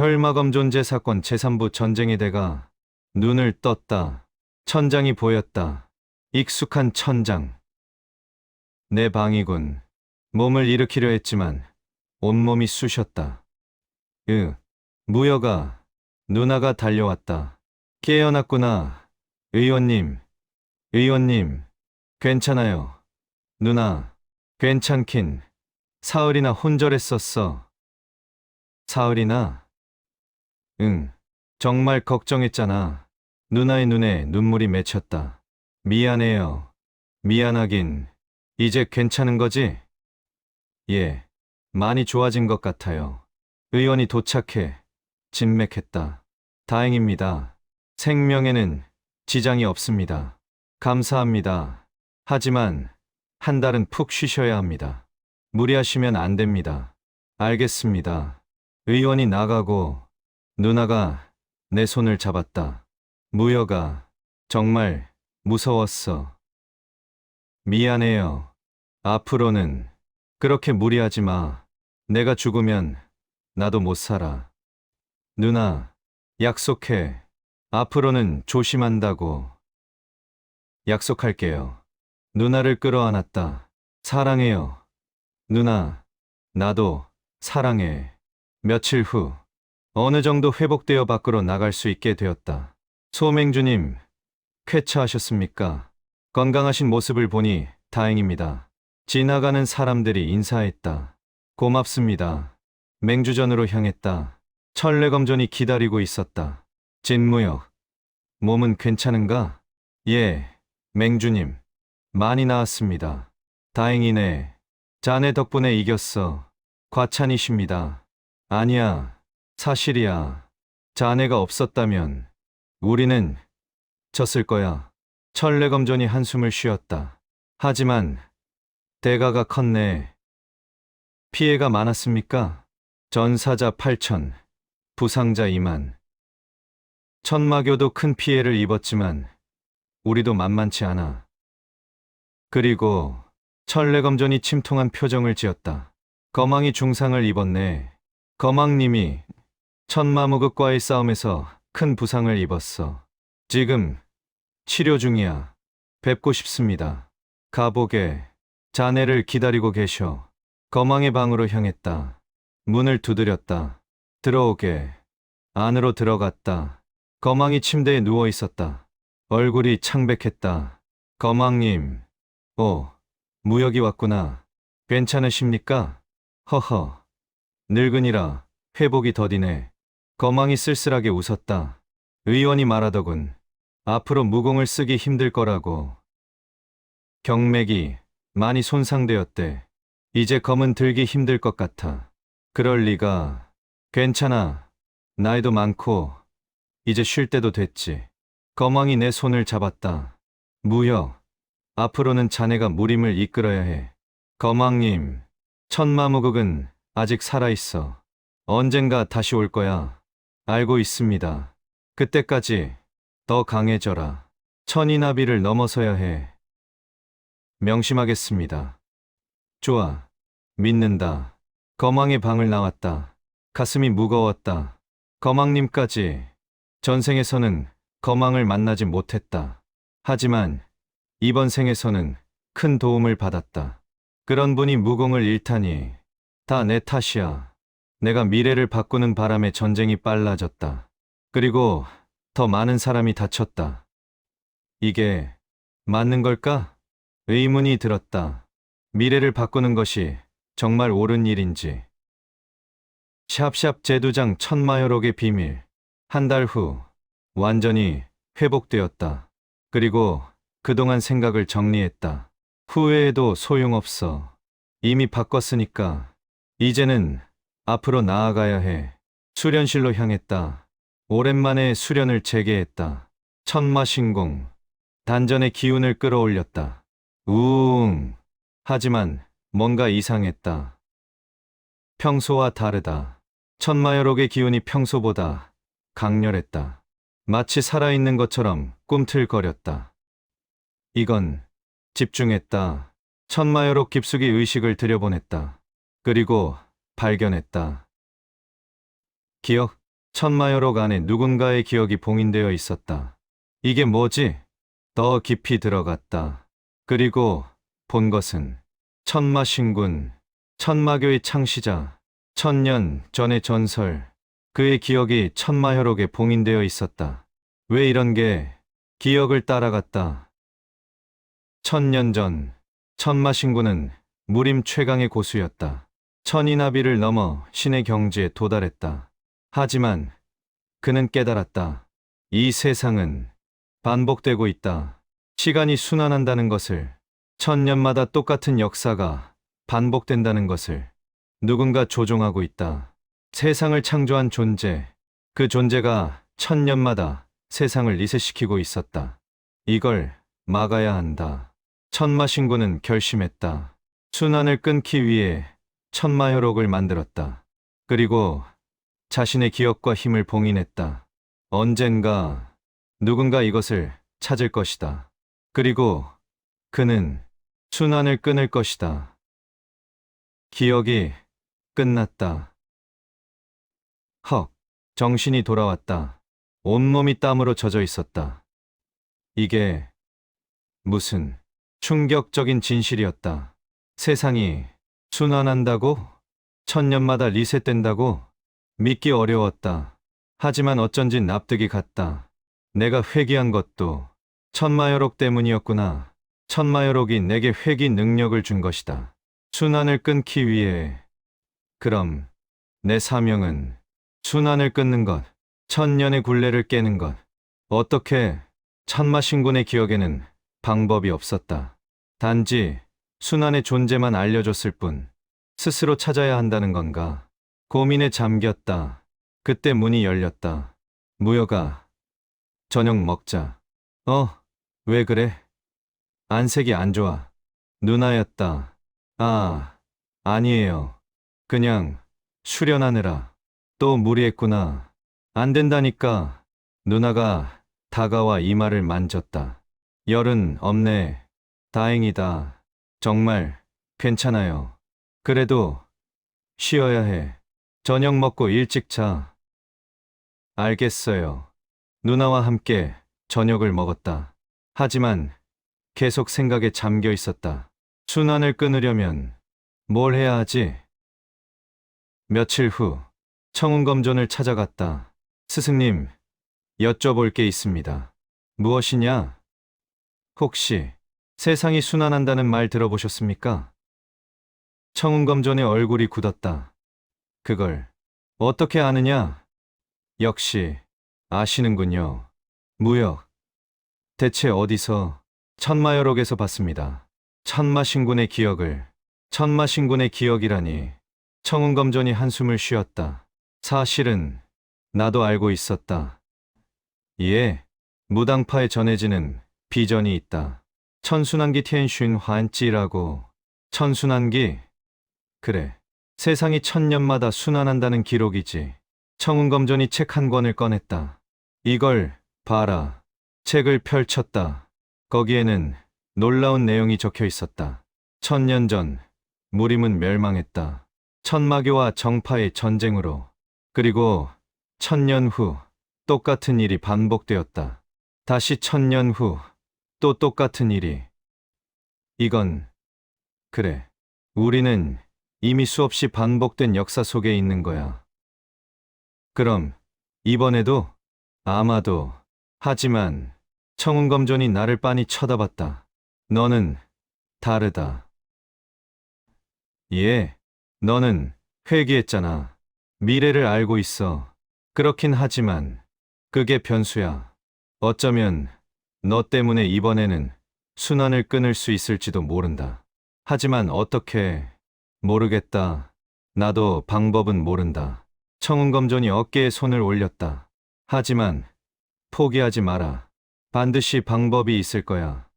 혈마검 존재 사건 제3부 전쟁의 대가 눈을 떴다. 천장이 보였다. 익숙한 천장. 내 방이군. 몸을 일으키려 했지만 온몸이 쑤셨다. 무여가, 누나가 달려왔다. 깨어났구나. 의원님, 의원님, 괜찮아요. 누나, 괜찮긴. 사흘이나 혼절했었어. 사흘이나? 응, 정말 걱정했잖아. 누나의 눈에 눈물이 맺혔다. 미안해요. 미안하긴. 이제 괜찮은 거지? 예, 많이 좋아진 것 같아요. 의원이 도착해 진맥했다. 다행입니다. 생명에는 지장이 없습니다. 감사합니다. 하지만 한 달은 푹 쉬셔야 합니다. 무리하시면 안 됩니다. 알겠습니다. 의원이 나가고 누나가 내 손을 잡았다. 무여가 정말 무서웠어. 미안해요. 앞으로는 그렇게 무리하지 마. 내가 죽으면 나도 못 살아. 누나, 약속해. 앞으로는 조심한다고. 약속할게요. 누나를 끌어안았다. 사랑해요. 누나, 나도 사랑해. 며칠 후, 어느 정도 회복되어 밖으로 나갈 수 있게 되었다. 소맹주님, 쾌차하셨습니까? 건강하신 모습을 보니 다행입니다. 지나가는 사람들이 인사했다. 고맙습니다. 맹주전으로 향했다. 천례검전이 기다리고 있었다. 진무역, 몸은 괜찮은가? 예, 맹주님. 많이 나았습니다. 다행이네. 자네 덕분에 이겼어. 과찬이십니다. 아니야, 사실이야. 자네가 없었다면 우리는 졌을 거야. 천례검전이 한숨을 쉬었다. 하지만 대가가 컸네. 피해가 많았습니까? 전사자 8천, 부상자 2만. 천마교도 큰 피해를 입었지만 우리도 만만치 않아. 그리고 천례검전이 침통한 표정을 지었다. 거망이 중상을 입었네. 거망님이 천마무극과의 싸움에서 큰 부상을 입었어. 지금 치료 중이야. 뵙고 싶습니다. 가보게. 자네를 기다리고 계셔. 거망의 방으로 향했다. 문을 두드렸다. 들어오게. 안으로 들어갔다. 거망이 침대에 누워 있었다. 얼굴이 창백했다. 거망님, 무역이 왔구나. 괜찮으십니까? 허허. 늙은이라 회복이 더디네. 거망이 쓸쓸하게 웃었다. 의원이 말하더군. 앞으로 무공을 쓰기 힘들 거라고. 경맥이 많이 손상되었대. 이제 검은 들기 힘들 것 같아. 그럴 리가. 괜찮아. 나이도 많고 이제 쉴 때도 됐지. 거망이 내 손을 잡았다. 무역, 앞으로는 자네가 무림을 이끌어야 해. 거망님, 천마무극은 아직 살아있어. 언젠가 다시 올 거야. 알고 있습니다. 그때까지 더 강해져라. 천이나비를 넘어서야 해. 명심하겠습니다. 좋아. 믿는다. 거망의 방을 나왔다. 가슴이 무거웠다. 거망님까지 전생에서는 거망을 만나지 못했다. 하지만 이번 생에서는 큰 도움을 받았다. 그런 분이 무공을 잃다니 다 내 탓이야. 내가 미래를 바꾸는 바람에 전쟁이 빨라졌다. 그리고 더 많은 사람이 다쳤다. 이게 맞는 걸까? 의문이 들었다. 미래를 바꾸는 것이 정말 옳은 일인지. 샵샵 제두장 천마여록의 비밀. 한 달 후 완전히 회복되었다. 그리고 그동안 생각을 정리했다. 후회해도 소용없어. 이미 바꿨으니까. 이제는 앞으로 나아가야 해. 수련실로 향했다. 오랜만에 수련을 재개했다. 천마신공. 단전의 기운을 끌어올렸다. 우웅. 하지만 뭔가 이상했다. 평소와 다르다. 천마여록의 기운이 평소보다 강렬했다. 마치 살아있는 것처럼 꿈틀거렸다. 이건 집중했다. 천마여록 깊숙이 의식을 들여보냈다. 그리고 발견했다. 기억, 천마여록 안에 누군가의 기억이 봉인되어 있었다. 이게 뭐지? 더 깊이 들어갔다. 그리고 본 것은 천마신군, 천마교의 창시자, 1000년 전의 전설, 그의 기억이 천마여록에 봉인되어 있었다. 왜 이런 게 기억을 따라갔다. 1000년 전, 천마신군은 무림 최강의 고수였다. 천인아비를 넘어 신의 경지에 도달했다. 하지만 그는 깨달았다. 이 세상은 반복되고 있다. 시간이 순환한다는 것을, 1000년마다 똑같은 역사가 반복된다는 것을, 누군가 조종하고 있다. 세상을 창조한 존재, 그 존재가 1000년마다 세상을 리셋시키고 있었다. 이걸 막아야 한다. 천마신군은 결심했다. 순환을 끊기 위해 천마여록을 만들었다. 그리고 자신의 기억과 힘을 봉인했다. 언젠가 누군가 이것을 찾을 것이다. 그리고 그는 순환을 끊을 것이다. 기억이 끝났다. 헉, 정신이 돌아왔다. 온몸이 땀으로 젖어 있었다. 이게 무슨 충격적인 진실이었다. 세상이 순환한다고? 1000년마다 리셋된다고? 믿기 어려웠다. 하지만 어쩐지 납득이 갔다. 내가 회귀한 것도 천마여록 때문이었구나. 천마여록이 내게 회귀 능력을 준 것이다. 순환을 끊기 위해. 그럼 내 사명은 순환을 끊는 것, 1000년의 굴레를 깨는 것. 어떻게? 천마신군의 기억에는 방법이 없었다. 단지 순환의 존재만 알려줬을 뿐. 스스로 찾아야 한다는 건가? 고민에 잠겼다. 그때 문이 열렸다. 무여가, 저녁 먹자. 왜 그래? 안색이 안 좋아. 누나였다. 아, 아니에요. 그냥 수련하느라. 또 무리했구나. 안 된다니까. 누나가 다가와 이마를 만졌다. 열은 없네. 다행이다. 정말 괜찮아요. 그래도 쉬어야 해. 저녁 먹고 일찍 자. 알겠어요. 누나와 함께 저녁을 먹었다. 하지만 계속 생각에 잠겨 있었다. 순환을 끊으려면 뭘 해야 하지? 며칠 후 청운검존을 찾아갔다. 스승님, 여쭤볼 게 있습니다. 무엇이냐? 혹시 세상이 순환한다는 말 들어보셨습니까? 청운검존의 얼굴이 굳었다. 그걸 어떻게 아느냐? 역시 아시는군요. 무역. 대체 어디서? 천마여록에서 봤습니다. 천마신군의 기억을. 천마신군의 기억이라니. 청운검존이 한숨을 쉬었다. 사실은 나도 알고 있었다. 예, 무당파에 전해지는 비전이 있다. 천순환기 텐슌 환찌라고. 천순환기? 그래. 세상이 1000년마다 순환한다는 기록이지. 청운검존이 책 한 권을 꺼냈다. 이걸 봐라. 책을 펼쳤다. 거기에는 놀라운 내용이 적혀 있었다. 1000년 전 무림은 멸망했다. 천마교와 정파의 전쟁으로. 그리고 1000년 후 똑같은 일이 반복되었다. 다시 1000년 후 또 똑같은 일이. 이건, 그래. 우리는 이미 수없이 반복된 역사 속에 있는 거야. 그럼 이번에도? 아마도. 하지만 청운검존이 나를 빤히 쳐다봤다. 너는 다르다. 예, 너는 회귀했잖아. 미래를 알고 있어. 그렇긴 하지만 그게 변수야. 어쩌면 너 때문에 이번에는 순환을 끊을 수 있을지도 모른다. 하지만 어떻게? 모르겠다. 나도 방법은 모른다. 청운검존이 어깨에 손을 올렸다. 하지만 포기하지 마라. 반드시 방법이 있을 거야.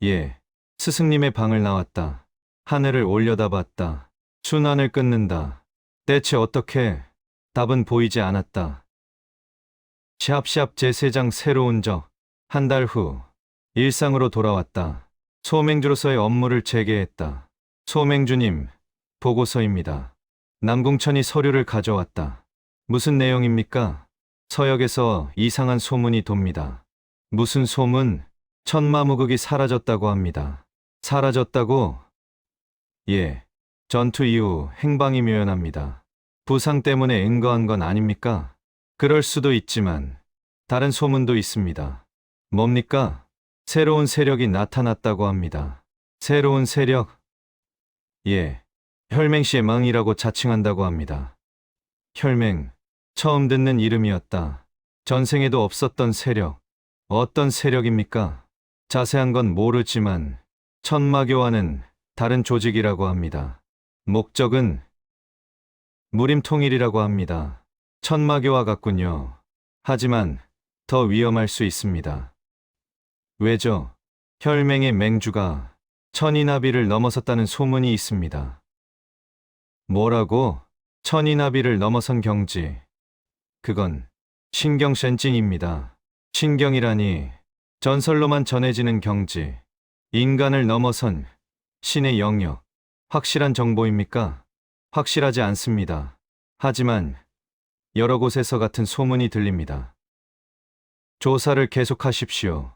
예, 스승님의 방을 나왔다. 하늘을 올려다봤다. 순환을 끊는다. 대체 어떻게? 답은 보이지 않았다. 샵샵 제3장 새로운 적. 한 달 후 일상으로 돌아왔다. 소맹주로서의 업무를 재개했다. 소맹주님, 보고서입니다. 남궁천이 서류를 가져왔다. 무슨 내용입니까? 서역에서 이상한 소문이 돕니다. 무슨 소문? 천마무극이 사라졌다고 합니다. 사라졌다고? 예. 전투 이후 행방이 묘연합니다. 부상 때문에 은거한 건 아닙니까? 그럴 수도 있지만 다른 소문도 있습니다. 뭡니까? 새로운 세력이 나타났다고 합니다. 새로운 세력? 예. 혈맹씨의 망이라고 자칭한다고 합니다. 혈맹. 처음 듣는 이름이었다. 전생에도 없었던 세력. 어떤 세력입니까? 자세한 건 모르지만 천마교와는 다른 조직이라고 합니다. 목적은 무림통일이라고 합니다. 천마교와 같군요. 하지만 더 위험할 수 있습니다. 왜죠? 혈맹의 맹주가 천인아비를 넘어섰다는 소문이 있습니다. 뭐라고? 천인아비를 넘어선 경지. 그건 신경센징입니다. 신경이라니 전설로만 전해지는 경지. 인간을 넘어선 신의 영역. 확실한 정보입니까? 확실하지 않습니다. 하지만 여러 곳에서 같은 소문이 들립니다. 조사를 계속하십시오.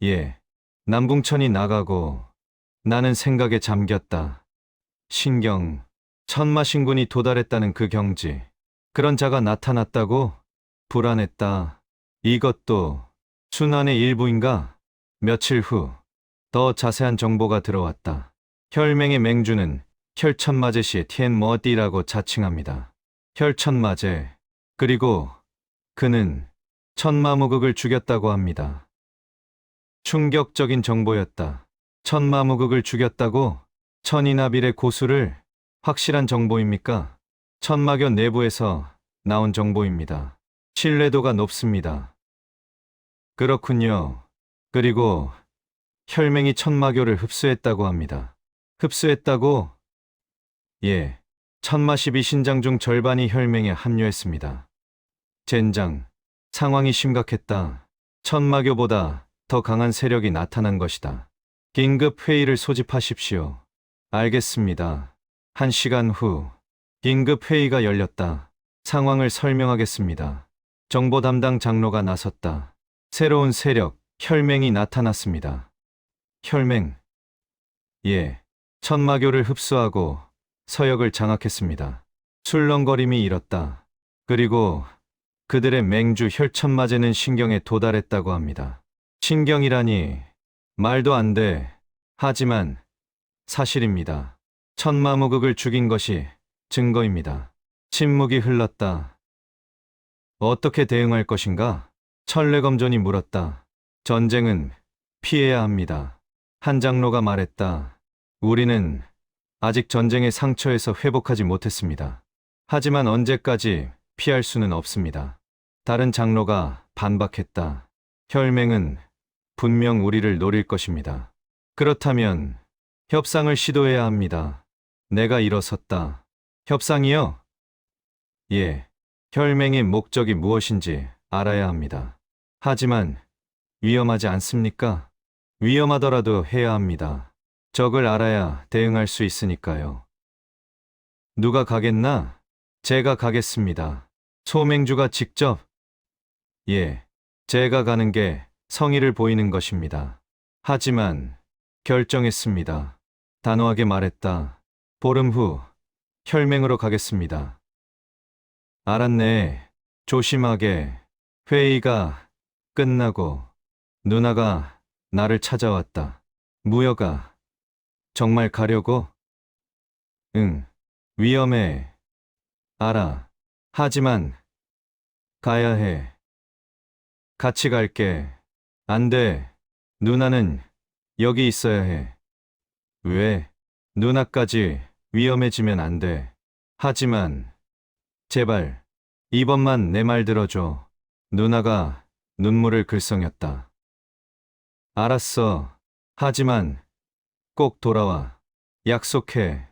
예. 남궁천이 나가고 나는 생각에 잠겼다. 신경. 천마신군이 도달했다는 그 경지. 그런 자가 나타났다고? 불안했다. 이것도 순환의 일부인가? 며칠 후 더 자세한 정보가 들어왔다. 혈맹의 맹주는 혈천마제시의 티엔머띠라고 자칭합니다. 혈천마제. 그리고 그는 천마무극을 죽였다고 합니다. 충격적인 정보였다. 천마무극을 죽였다고? 천인아빌의 고수를? 확실한 정보입니까? 천마교 내부에서 나온 정보입니다. 신뢰도가 높습니다. 그렇군요. 그리고 혈맹이 천마교를 흡수했다고 합니다. 흡수했다고? 예. 천마 12신장 중 절반이 혈맹에 합류했습니다. 젠장. 상황이 심각했다. 천마교보다 더 강한 세력이 나타난 것이다. 긴급 회의를 소집하십시오. 알겠습니다. 1시간 후 긴급 회의가 열렸다. 상황을 설명하겠습니다. 정보 담당 장로가 나섰다. 새로운 세력, 혈맹이 나타났습니다. 혈맹. 예. 천마교를 흡수하고 서역을 장악했습니다. 술렁거림이 일었다. 그리고 그들의 맹주 혈천마제는 신경에 도달했다고 합니다. 신경이라니 말도 안 돼. 하지만 사실입니다. 천마무극을 죽인 것이 증거입니다. 침묵이 흘렀다. 어떻게 대응할 것인가? 천례검존이 물었다. 전쟁은 피해야 합니다. 한 장로가 말했다. 우리는 아직 전쟁의 상처에서 회복하지 못했습니다. 하지만 언제까지 피할 수는 없습니다. 다른 장로가 반박했다. 혈맹은 분명 우리를 노릴 것입니다. 그렇다면 협상을 시도해야 합니다. 내가 일어섰다. 협상이요? 예. 혈맹의 목적이 무엇인지 알아야 합니다. 하지만 위험하지 않습니까? 위험하더라도 해야 합니다. 적을 알아야 대응할 수 있으니까요. 누가 가겠나? 제가 가겠습니다. 소맹주가 직접? 예. 제가 가는 게 성의를 보이는 것입니다. 하지만 결정했습니다. 단호하게 말했다. 보름 후 혈맹으로 가겠습니다. 알았네. 조심하게. 회의가 끝나고 누나가 나를 찾아왔다. 무여가 정말 가려고? 응. 위험해. 알아. 하지만 가야 해. 같이 갈게. 안 돼. 누나는 여기 있어야 해. 왜? 누나까지 위험해지면 안 돼. 하지만 제발 이번만 내 말 들어줘. 누나가 눈물을 글썽였다. 알았어. 하지만 꼭 돌아와. 약속해.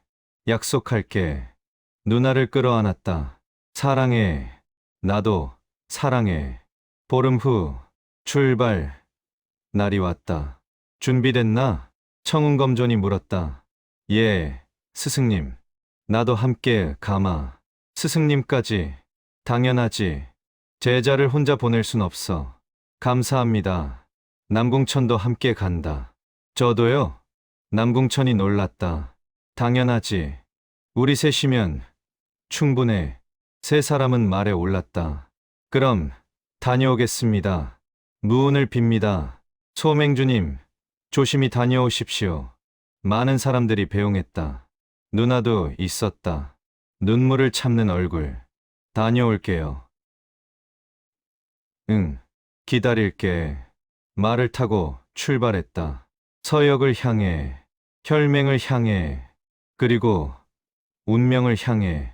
약속할게. 누나를 끌어안았다. 사랑해. 나도 사랑해. 보름 후 출발. 날이 왔다. 준비됐나? 청운검존이 물었다. 예, 스승님. 나도 함께 가마. 스승님까지 당연하지. 제자를 혼자 보낼 순 없어. 감사합니다. 남궁천도 함께 간다. 저도요? 남궁천이 놀랐다. 당연하지. 우리 셋이면 충분해. 세 사람은 말에 올랐다. 그럼 다녀오겠습니다. 무운을 빕니다. 소맹주님, 조심히 다녀오십시오. 많은 사람들이 배웅했다. 누나도 있었다. 눈물을 참는 얼굴. 다녀올게요. 응, 기다릴게. 말을 타고 출발했다. 서역을 향해, 혈맹을 향해, 그리고 운명을 향해.